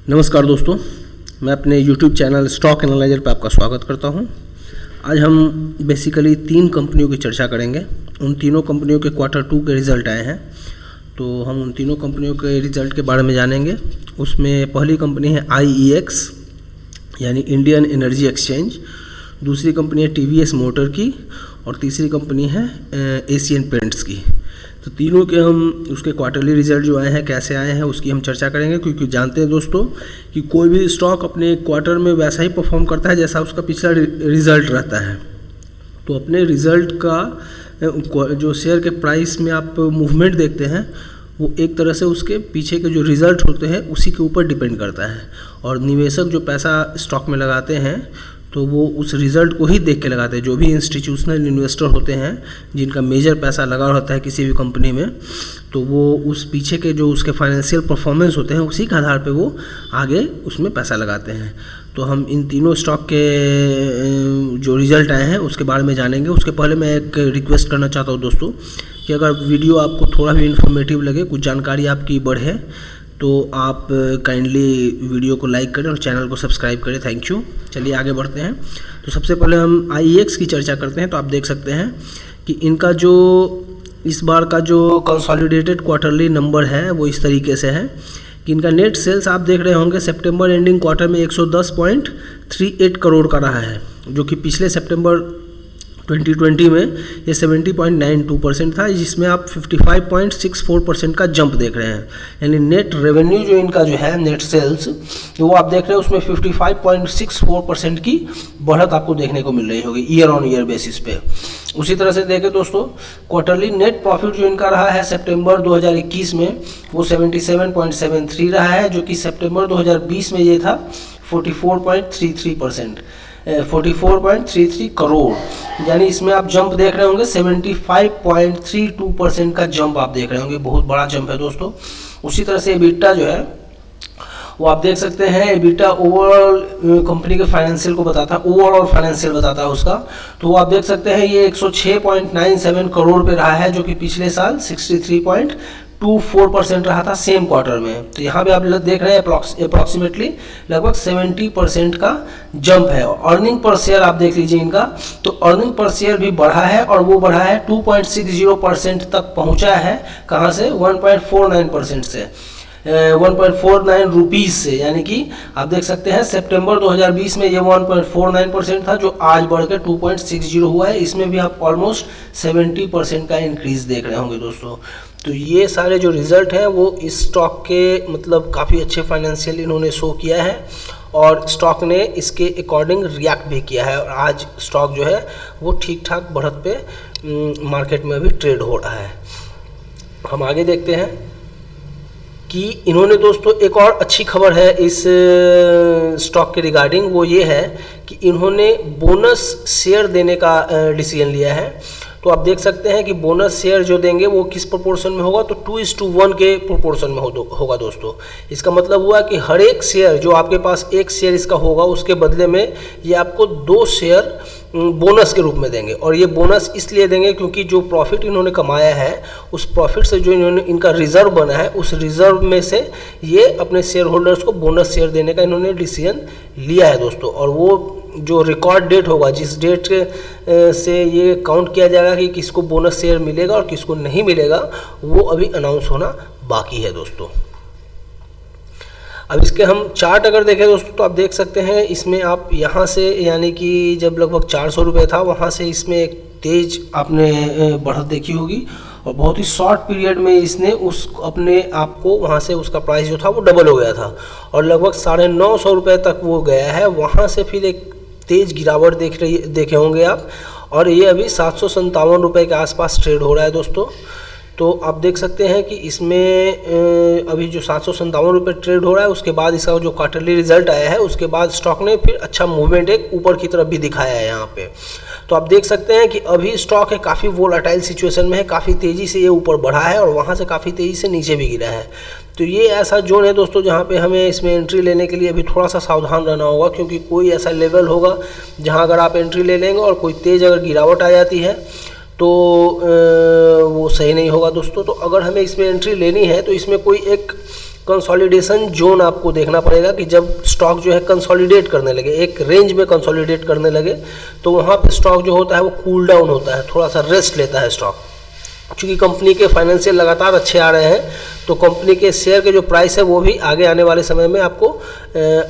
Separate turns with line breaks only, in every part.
नमस्कार दोस्तों, मैं अपने YouTube चैनल स्टॉक एनालाइजर पर आपका स्वागत करता हूं। आज हम बेसिकली 3 कंपनियों की चर्चा करेंगे। उन तीनों कंपनियों के Q2 के रिज़ल्ट आए हैं, तो हम उन तीनों कंपनियों के रिज़ल्ट के बारे में जानेंगे। उसमें पहली कंपनी है IEX यानी इंडियन एनर्जी एक्सचेंज, दूसरी कंपनी है TVS मोटर की और तीसरी कंपनी है एशियन पेंट्स की। तो तीनों के हम उसके क्वार्टरली रिजल्ट जो आए हैं कैसे आए हैं उसकी हम चर्चा करेंगे, क्योंकि जानते हैं दोस्तों कि कोई भी स्टॉक अपने क्वार्टर में वैसा ही परफॉर्म करता है जैसा उसका पिछला रिजल्ट रहता है। तो अपने रिजल्ट का जो शेयर के प्राइस में आप मूवमेंट देखते हैं वो एक तरह से उसके पीछे के जो रिज़ल्ट होते हैं उसी के ऊपर डिपेंड करता है। और निवेशक जो पैसा स्टॉक में लगाते हैं तो वो उस रिज़ल्ट को ही देख के लगाते हैं। जो भी इंस्टीट्यूशनल इन्वेस्टर होते हैं जिनका मेजर पैसा लगा रहता है किसी भी कंपनी में, तो वो उस पीछे के जो उसके फाइनेंशियल परफॉर्मेंस होते हैं उसी के आधार पे वो आगे उसमें पैसा लगाते हैं। तो हम इन तीनों स्टॉक के जो रिज़ल्ट आए हैं उसके बारे में जानेंगे। उसके पहले मैं एक रिक्वेस्ट करना चाहता हूँ दोस्तों कि अगर वीडियो आपको थोड़ा भी इन्फॉर्मेटिव लगे, कुछ जानकारी आपकी बढ़े, तो आप काइंडली वीडियो को लाइक करें और चैनल को सब्सक्राइब करें। Thank you. चलिए आगे बढ़ते हैं। तो सबसे पहले हम IEX की चर्चा करते हैं। तो आप देख सकते हैं कि इनका जो इस बार का जो कंसोलिडेटेड क्वार्टरली नंबर है वो इस तरीके से है कि इनका नेट सेल्स आप देख रहे होंगे सितंबर एंडिंग क्वार्टर में 110.38 करोड़ का रहा है, जो कि पिछले सितंबर 2020 में ये 70.92% था, जिसमें आप 55.64% का जंप देख रहे हैं। यानी नेट रेवेन्यू जो इनका जो है नेट सेल्स जो वो आप देख रहे हैं उसमें 55.64% की बढ़त आपको देखने को मिल रही होगी ईयर ऑन ईयर बेसिस पे। उसी तरह से देखें दोस्तों, क्वार्टरली नेट प्रॉफिट जो इनका रहा है सितंबर 2021 में वो 77.73 रहा है, जो कि सितंबर 2020 में ये था 44.33 करोड़। यानी इसमें आप जंप देख रहे होंगे 75.32% का जंप आप देख रहे होंगे। बहुत बड़ा जंप है दोस्तों। उसी तरह से EBITDA जो है वो आप देख सकते हैं, EBITDA ओवरऑल कंपनी के फाइनेंशियल को बताता है, ओवरऑल फाइनेंशियल बताता है उसका। तो वो आप देख सकते हैं ये 106.97 करोड़ पे रहा है, जो कि पिछले साल 63.24% रहा था सेम क्वार्टर में। तो यहाँ पे आप देख रहे हैं अप्रॉक्सीमेटली लगभग 70% का जंप है। अर्निंग पर शेयर आप देख लीजिए इनका, तो अर्निंग पर शेयर भी बढ़ा है और वो बढ़ा है 2.60% तक पहुँचा है। कहाँ से? 1.49% से 1.49 रुपीज़ से। यानी कि आप देख सकते हैं सितंबर 2020 में ये 1.49% था, जो आज बढ़ के 2.60 हुआ है। इसमें भी आप ऑलमोस्ट 70% का इंक्रीज देख रहे होंगे दोस्तों। तो ये सारे जो रिज़ल्ट हैं वो इस स्टॉक के मतलब काफ़ी अच्छे फाइनेंशियल इन्होंने शो किया है और स्टॉक ने इसके अकॉर्डिंग रिएक्ट भी किया है। और आज स्टॉक जो है वो ठीक ठाक बढ़त पे मार्केट में अभी ट्रेड हो रहा है। हम आगे देखते हैं कि इन्होंने दोस्तों एक और अच्छी खबर है इस स्टॉक के रिगार्डिंग, वो ये है कि इन्होंने बोनस शेयर देने का डिसीजन लिया है। तो आप देख सकते हैं कि बोनस शेयर जो देंगे वो किस प्रोपोर्शन में होगा, तो 2:1 के प्रोपोर्शन में होगा दोस्तों। इसका मतलब हुआ कि हर एक शेयर जो आपके पास एक शेयर इसका होगा उसके बदले में ये आपको 2 शेयर बोनस के रूप में देंगे। और ये बोनस इसलिए देंगे क्योंकि जो प्रॉफिट इन्होंने कमाया है उस प्रॉफिट से जो इनका रिजर्व बना है उस रिजर्व में से ये अपने शेयर होल्डर्स को बोनस शेयर देने का इन्होंने डिसीजन लिया है दोस्तों। और वो जो रिकॉर्ड डेट होगा, जिस डेट से ये काउंट किया जाएगा कि किसको बोनस शेयर मिलेगा और किसको नहीं मिलेगा, वो अभी अनाउंस होना बाकी है दोस्तों। अब इसके हम चार्ट अगर देखें दोस्तों तो आप देख सकते हैं इसमें आप यहाँ से यानी कि जब लगभग 400 रुपये था वहाँ से इसमें एक तेज आपने बढ़त देखी होगी और बहुत ही शॉर्ट पीरियड में इसने उस अपने आप को वहाँ से उसका प्राइस जो था वो डबल हो गया था और लगभग 950 रुपये तक वो गया है। वहाँ से फिर एक तेज गिरावट देखे होंगे आप, और ये अभी 757 रुपये के आसपास ट्रेड हो रहा है दोस्तों। तो आप देख सकते हैं कि इसमें अभी जो 757 रुपये ट्रेड हो रहा है, उसके बाद इसका जो क्वार्टरली रिजल्ट आया है उसके बाद स्टॉक ने फिर अच्छा मूवमेंट एक ऊपर की तरफ भी दिखाया है यहाँ पे। तो आप देख सकते हैं कि अभी स्टॉक है काफ़ी वोलाटाइल सिचुएशन में है, काफ़ी तेज़ी से ये ऊपर बढ़ा है और वहाँ से काफ़ी तेज़ी से नीचे भी गिरा है। तो ये ऐसा जोन है दोस्तों जहाँ पे हमें इसमें एंट्री लेने के लिए अभी थोड़ा सा सावधान रहना होगा, क्योंकि कोई ऐसा लेवल होगा जहाँ अगर आप एंट्री ले लेंगे और कोई तेज़ अगर गिरावट आ जाती है तो वो सही नहीं होगा दोस्तों। तो अगर हमें इसमें एंट्री लेनी है तो इसमें कोई एक कंसोलिडेशन जोन आपको देखना पड़ेगा कि जब स्टॉक जो है कंसोलिडेट करने लगे, एक रेंज में कंसोलिडेट करने लगे, तो वहाँ पे स्टॉक जो होता है वो कूल डाउन होता है, थोड़ा सा रेस्ट लेता है स्टॉक। क्योंकि कंपनी के फाइनेंशियल लगातार अच्छे आ रहे हैं, तो कंपनी के शेयर के जो प्राइस है वो भी आगे आने वाले समय में आपको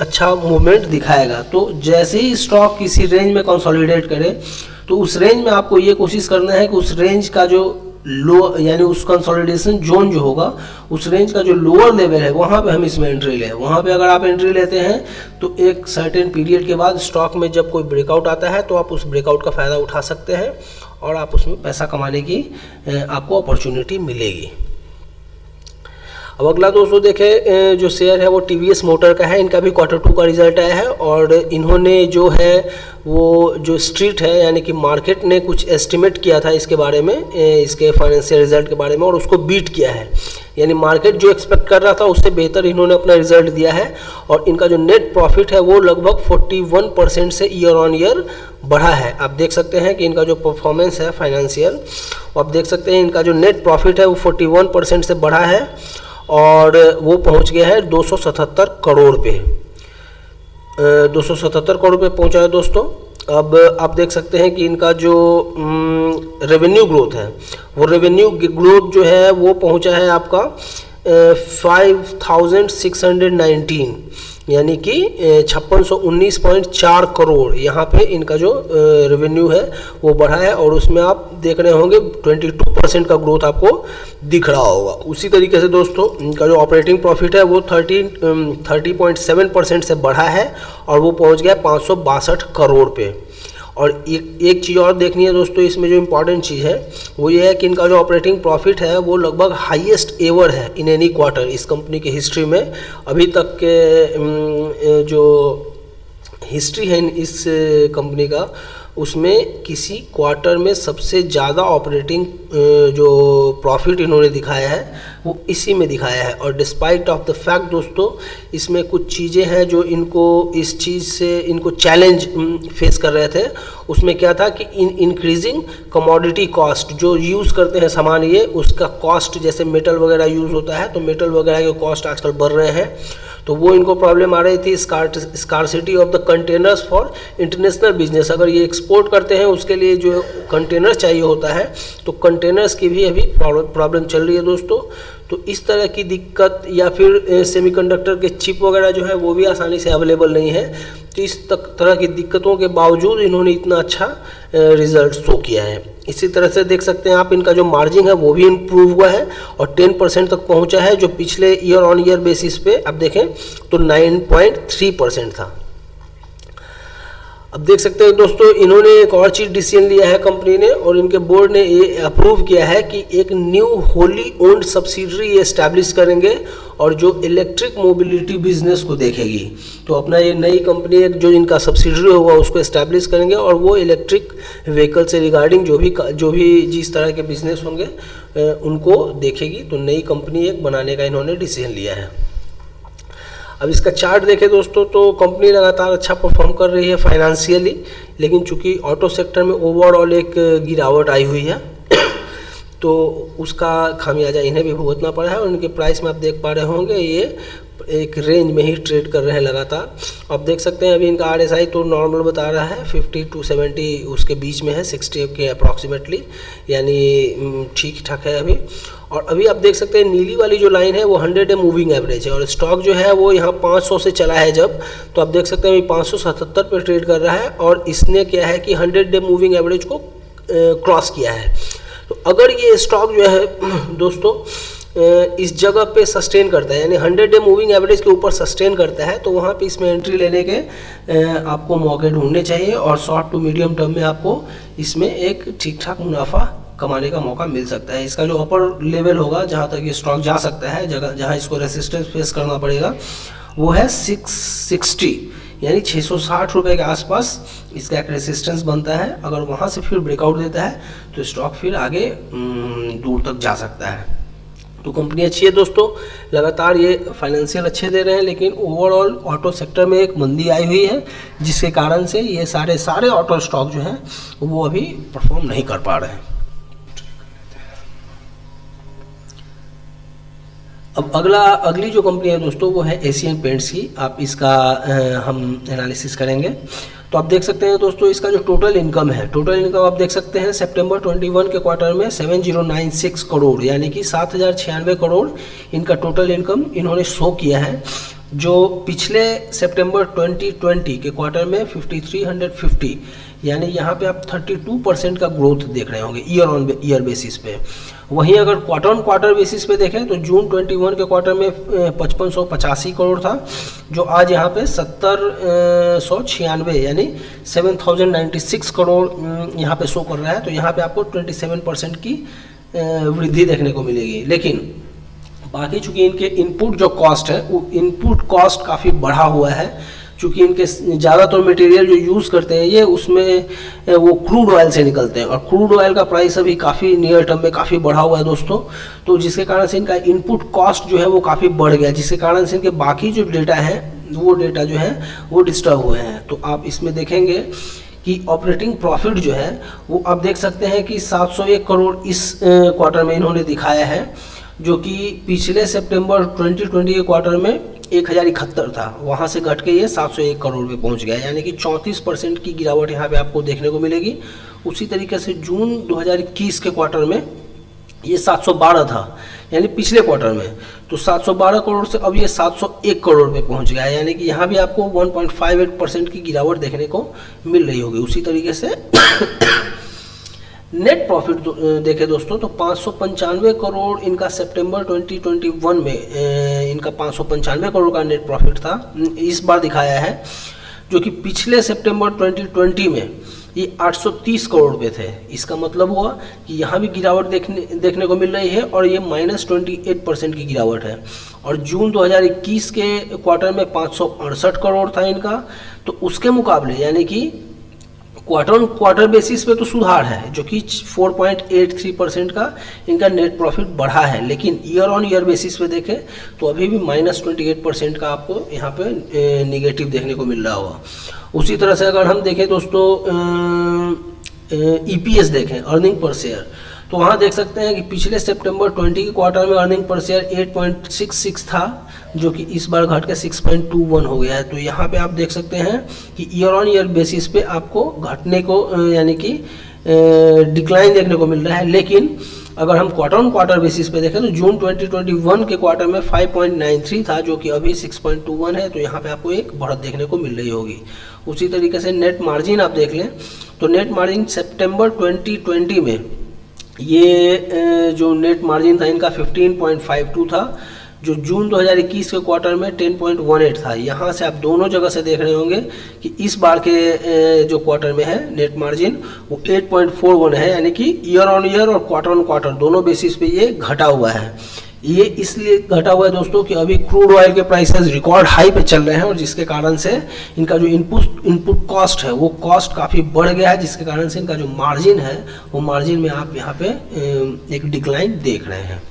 अच्छा मूवमेंट दिखाएगा। तो जैसे ही स्टॉक किसी रेंज में कंसोलिडेट करे, तो उस रेंज में आपको ये कोशिश करना है कि उस रेंज का जो लो यानी उस कंसोलिडेशन जोन जो होगा, उस रेंज का जो लोअर लेवल है, वहाँ पे हम इसमें एंट्री लें। वहाँ पे अगर आप एंट्री लेते हैं तो एक सर्टेन पीरियड के बाद स्टॉक में जब कोई ब्रेकआउट आता है तो आप उस ब्रेकआउट का फ़ायदा उठा सकते हैं और आप उसमें पैसा कमाने की आपको अपॉर्चुनिटी मिलेगी। अब अगला दोस्तों देखें, जो शेयर है वो टीवीएस मोटर का है। इनका भी Q2 का रिजल्ट आया है और इन्होंने जो है वो जो स्ट्रीट है यानी कि मार्केट ने कुछ एस्टिमेट किया था इसके बारे में, इसके फाइनेंशियल रिजल्ट के बारे में, और उसको बीट किया है। यानी मार्केट जो एक्सपेक्ट कर रहा था उससे बेहतर इन्होंने अपना रिजल्ट दिया है और इनका जो नेट प्रॉफिट है वो लगभग 41% से ईयर ऑन ईयर बढ़ा है। आप देख सकते हैं कि इनका जो परफॉर्मेंस है फाइनेंशियल, आप देख सकते हैं इनका जो नेट प्रॉफिट है वो 41% से बढ़ा है और वो पहुंच गया है 277 करोड़ पे, 277 करोड़ पे पहुंचा है दोस्तों। अब आप देख सकते हैं कि इनका जो रेवेन्यू ग्रोथ है, वो रेवेन्यू ग्रोथ जो है वो पहुंचा है आपका 5619, यानी कि 5619.4 करोड़ यहाँ पे इनका जो रेवेन्यू है वो बढ़ा है और उसमें आप देख रहे होंगे 22% का ग्रोथ आपको दिख रहा होगा। उसी तरीके से दोस्तों इनका जो ऑपरेटिंग प्रॉफिट है वो 30.7% से बढ़ा है और वो पहुंच गया 562 करोड़ पे। और एक चीज़ और देखनी है दोस्तों, इसमें जो इम्पॉर्टेंट चीज़ है वो ये है कि इनका जो ऑपरेटिंग प्रॉफिट है वो लगभग हाईएस्ट एवर है इन एनी क्वार्टर इस कंपनी की हिस्ट्री में। अभी तक के जो हिस्ट्री है इस कंपनी का, उसमें किसी क्वार्टर में सबसे ज़्यादा ऑपरेटिंग जो प्रॉफिट इन्होंने दिखाया है वो इसी में दिखाया है। और डिस्पाइट ऑफ द फैक्ट दोस्तों इसमें कुछ चीज़ें हैं जो इनको इस चीज़ से इनको चैलेंज फेस कर रहे थे। उसमें क्या था कि इंक्रीजिंग कमोडिटी कॉस्ट, जो यूज़ करते हैं सामान ये, उसका कॉस्ट जैसे मेटल वगैरह यूज़ होता है तो मेटल वगैरह के कॉस्ट आजकल बढ़ रहे हैं, तो वो इनको प्रॉब्लम आ रही थी। Scarcity of the containers for international business, अगर ये एक्सपोर्ट करते हैं उसके लिए जो कंटेनर चाहिए होता है तो कंटेनर्स की भी अभी प्रॉब्लम चल रही है दोस्तों। तो इस तरह की दिक्कत, या फिर सेमीकंडक्टर के चिप वगैरह जो है वो भी आसानी से अवेलेबल नहीं है। तो इस तरह की दिक्कतों के बावजूद इन्होंने इतना अच्छा रिजल्ट शो किया है। इसी तरह से देख सकते हैं आप इनका जो मार्जिन है वो भी इम्प्रूव हुआ है और 10% तक पहुंचा है, जो पिछले ईयर ऑन ईयर बेसिस पे आप देखें तो 9.3% था। अब देख सकते हैं दोस्तों इन्होंने एक और चीज़ डिसीजन लिया है कंपनी ने, और इनके बोर्ड ने ये अप्रूव किया है कि एक न्यू होली ओन्ड सब्सिडरी ये एस्टैब्लिश करेंगे और जो इलेक्ट्रिक मोबिलिटी बिजनेस को देखेगी। तो अपना ये नई कंपनी एक जो इनका सब्सिडरी होगा उसको एस्टैब्लिश करेंगे और वो इलेक्ट्रिक व्हीकल से रिगार्डिंग जो भी जिस तरह के बिजनेस होंगे उनको देखेगी। तो नई कंपनी एक बनाने का इन्होंने डिसीजन लिया है। अब इसका चार्ट देखें दोस्तों तो कंपनी लगातार अच्छा परफॉर्म कर रही है फाइनेंशियली, लेकिन चूंकि ऑटो सेक्टर में ओवरऑल एक गिरावट आई हुई है तो उसका खामियाजा इन्हें भी भुगतना पड़ा है। और उनके प्राइस में आप देख पा रहे होंगे ये एक रेंज में ही ट्रेड कर रहे हैं लगातार। आप देख सकते हैं अभी इनका RSI तो नॉर्मल बता रहा है, 50 to 70 उसके बीच में है, 60 के अप्रॉक्सीमेटली, यानी ठीक ठाक है अभी। और अभी आप देख सकते हैं नीली वाली जो लाइन है वो 100 डे मूविंग एवरेज है और स्टॉक जो है वो यहाँ 500 से चला है जब, तो आप देख सकते हैं अभी 577 पे ट्रेड कर रहा है और इसने क्या है कि 100 डे मूविंग एवरेज को क्रॉस किया है। तो अगर ये स्टॉक जो है दोस्तों इस जगह पे सस्टेन करता है, यानी 100 डे मूविंग एवरेज के ऊपर सस्टेन करता है, तो वहाँ पे इसमें एंट्री लेने के आपको मौके ढूंढने चाहिए और शॉर्ट टू मीडियम टर्म में आपको इसमें एक ठीक ठाक मुनाफा कमाने का मौका मिल सकता है। इसका जो अपर लेवल होगा जहाँ तक ये स्टॉक जा सकता है, जहाँ इसको रेसिस्टेंस फेस करना पड़ेगा वो है 660, यानी 660 रुपये के आसपास इसका एक रेसिस्टेंस बनता है। अगर वहाँ से फिर ब्रेकआउट देता है तो स्टॉक फिर आगे दूर तक जा सकता है। तो कंपनी अच्छी है दोस्तों, लगातार ये फाइनेंशियल अच्छे दे रहे हैं, लेकिन ओवरऑल ऑटो सेक्टर में एक मंदी आई हुई है जिसके कारण से ये सारे ऑटो स्टॉक जो हैं वो अभी परफॉर्म नहीं कर पा रहे हैं। अब अगली जो कंपनी है दोस्तों वो है एशियन पेंट्स की। आप इसका हम एनालिसिस करेंगे। तो आप देख सकते हैं दोस्तों इसका जो टोटल इनकम है, टोटल इनकम आप देख सकते हैं सितंबर 21 के क्वार्टर में 7096 करोड़ यानी कि 7096 करोड़ इनका टोटल इनकम इन्होंने शो किया है, जो पिछले सितंबर 2020 के क्वार्टर में 5350 यानी यहाँ पे आप 32% का ग्रोथ देख रहे होंगे ईयर ऑन ईयर बेसिस पे। वहीं अगर क्वार्टर ऑन क्वार्टर बेसिस पे देखें तो जून 21 के क्वार्टर में 5585 करोड़ था, जो आज यहाँ पे 7096 यानी 7096 करोड़ यहाँ पे शो कर रहा है। तो यहाँ पे आपको 27% की वृद्धि देखने को मिलेगी। लेकिन बाकी चूँकि इनके इनपुट जो कॉस्ट है वो इनपुट कॉस्ट काफ़ी बढ़ा हुआ है, चूँकि इनके ज़्यादातर मटेरियल जो यूज़ करते हैं ये उसमें वो क्रूड ऑयल से निकलते हैं और क्रूड ऑयल का प्राइस अभी काफ़ी नियर टर्म में काफ़ी बढ़ा हुआ है दोस्तों। तो जिसके कारण से इनका इनपुट कॉस्ट जो है वो काफ़ी बढ़ गया, जिसके कारण से इनके बाकी जो डेटा है वो डेटा जो है वो डिस्टर्ब हुए हैं। तो आप इसमें देखेंगे कि ऑपरेटिंग प्रॉफिट जो है वो आप देख सकते हैं कि 701 करोड़ इस क्वार्टर में इन्होंने दिखाया है, जो कि पिछले सितंबर 2020 के क्वार्टर में 1071 था, वहाँ से घट के ये 701 करोड़ पे पहुँच गया, यानी कि 34% की गिरावट यहाँ पे आपको देखने को मिलेगी। उसी तरीके से जून 2021 के क्वार्टर में ये 712 था, यानी पिछले क्वार्टर में, तो 712 करोड़ से अब ये 701 करोड़ पे पहुँच गया, यानी कि यहाँ भी आपको 1.58% की गिरावट देखने को मिल रही होगी। उसी तरीके से नेट प्रॉफिट देखें दोस्तों तो 595 करोड़ इनका सितंबर 2021 में इनका 595 करोड़ का नेट प्रॉफिट था, इस बार दिखाया है, जो कि पिछले सितंबर 2020 में ये 830 करोड़ पे थे। इसका मतलब हुआ कि यहाँ भी गिरावट देखने को मिल रही है और ये -28% की गिरावट है। और जून 2021 के क्वार्टर में 568 करोड़ था इनका, तो उसके मुकाबले यानी कि क्वार्टर ऑन क्वार्टर बेसिस पे तो सुधार है, जो कि 4.83% का इनका नेट प्रॉफिट बढ़ा है। लेकिन ईयर ऑन ईयर बेसिस पे देखें तो अभी भी -28% का आपको यहाँ पे निगेटिव देखने को मिल रहा होगा। उसी तरह से अगर हम देखें दोस्तों EPS देखें, अर्निंग पर शेयर, तो वहाँ देख सकते हैं कि पिछले सितंबर 20 के क्वार्टर में अर्निंग पर शेयर 8.66 था, जो कि इस बार घट के 6.21 हो गया है। तो यहाँ पे आप देख सकते हैं कि ईयर ऑन ईयर बेसिस पे आपको घटने को यानी कि डिक्लाइन देखने को मिल रहा है। लेकिन अगर हम क्वार्टर ऑन क्वार्टर बेसिस पे देखें तो जून 2021 के क्वार्टर में 5.93 था, जो कि अभी 6.21 है, तो यहाँ पे आपको एक बढ़त देखने को मिल रही होगी। उसी तरीके से नेट मार्जिन आप देख लें तो नेट मार्जिन सितंबर 2020 में ये जो नेट मार्जिन था इनका 15.52 था, जो जून 2021 के क्वार्टर में 10.18 था। यहाँ से आप दोनों जगह से देख रहे होंगे कि इस बार के जो क्वार्टर में है नेट मार्जिन वो 8.41 है, यानी कि ईयर ऑन ईयर और क्वार्टर ऑन क्वार्टर दोनों बेसिस पे ये घटा हुआ है। ये इसलिए घटा हुआ है दोस्तों कि अभी क्रूड ऑयल के प्राइसेस रिकॉर्ड हाई पे चल रहे हैं और जिसके कारण से इनका जो इनपुट कॉस्ट है वो कॉस्ट काफ़ी बढ़ गया है, जिसके कारण से इनका जो मार्जिन है वो मार्जिन में आप यहाँ पे एक डिक्लाइन देख रहे हैं।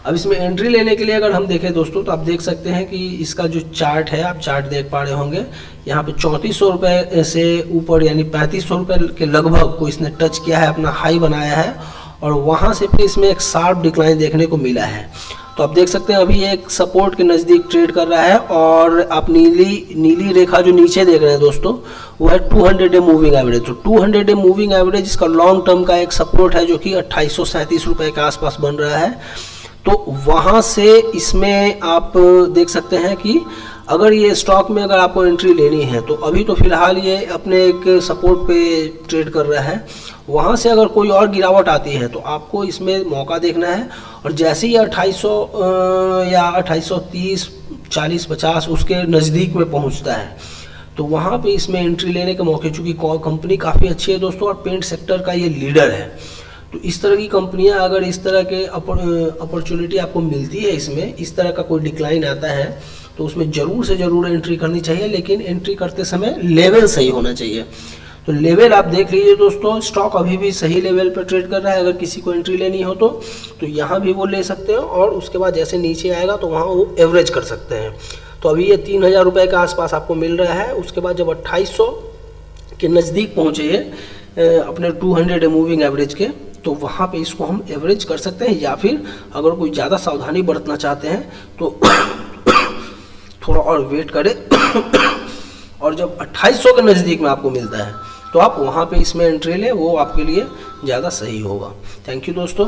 अब इसमें एंट्री लेने के लिए अगर हम देखें दोस्तों तो आप देख सकते हैं कि इसका जो चार्ट है, आप चार्ट देख पा रहे होंगे, यहाँ पे 3400 रुपये से ऊपर यानी 3500 रुपये के लगभग को इसने टच किया है, अपना हाई बनाया है और वहाँ से फिर इसमें एक शार्प डिक्लाइन देखने को मिला है। तो आप देख सकते हैं अभी एक सपोर्ट के नज़दीक ट्रेड कर रहा है और आप नीली रेखा जो नीचे देख रहे हैं दोस्तों वो है 200 डे मूविंग एवरेज। तो 200 डे मूविंग एवरेज इसका लॉन्ग टर्म का एक सपोर्ट है, जो कि 2837 रुपये के आसपास बन रहा है। तो वहाँ से इसमें आप देख सकते हैं कि अगर ये स्टॉक में अगर आपको एंट्री लेनी है तो अभी तो फिलहाल ये अपने एक सपोर्ट पे ट्रेड कर रहा है, वहाँ से अगर कोई और गिरावट आती है तो आपको इसमें मौका देखना है और जैसे ही 2800 या 2830, 40, 50 उसके नज़दीक में पहुँचता है तो वहाँ पे इसमें एंट्री लेने के मौके, चूँकि कंपनी काफ़ी अच्छी है दोस्तों और पेंट सेक्टर का ये लीडर है, तो इस तरह की कंपनियां अगर इस तरह के अपॉर्चुनिटी आपको मिलती है, इसमें इस तरह का कोई डिक्लाइन आता है तो उसमें ज़रूर से ज़रूर एंट्री करनी चाहिए, लेकिन एंट्री करते समय लेवल सही होना चाहिए। तो लेवल आप देख लीजिए दोस्तों, स्टॉक अभी भी सही लेवल पर ट्रेड कर रहा है। अगर किसी को एंट्री लेनी हो तो यहाँ भी वो ले सकते हैं और उसके बाद जैसे नीचे आएगा तो वहाँ वो एवरेज कर सकते हैं। तो अभी ये 3000 रुपये के आसपास आपको मिल रहा है। उसके बाद जब 2800 के नज़दीक पहुँचे अपने 200 डे मूविंग एवरेज के, तो वहाँ पे इसको हम एवरेज कर सकते हैं, या फिर अगर कोई ज़्यादा सावधानी बरतना चाहते हैं तो थोड़ा और वेट करें और जब 2800 के नज़दीक में आपको मिलता है तो आप वहाँ पे इसमें एंट्री लें, वो आपके लिए ज़्यादा सही होगा। थैंक यू दोस्तों।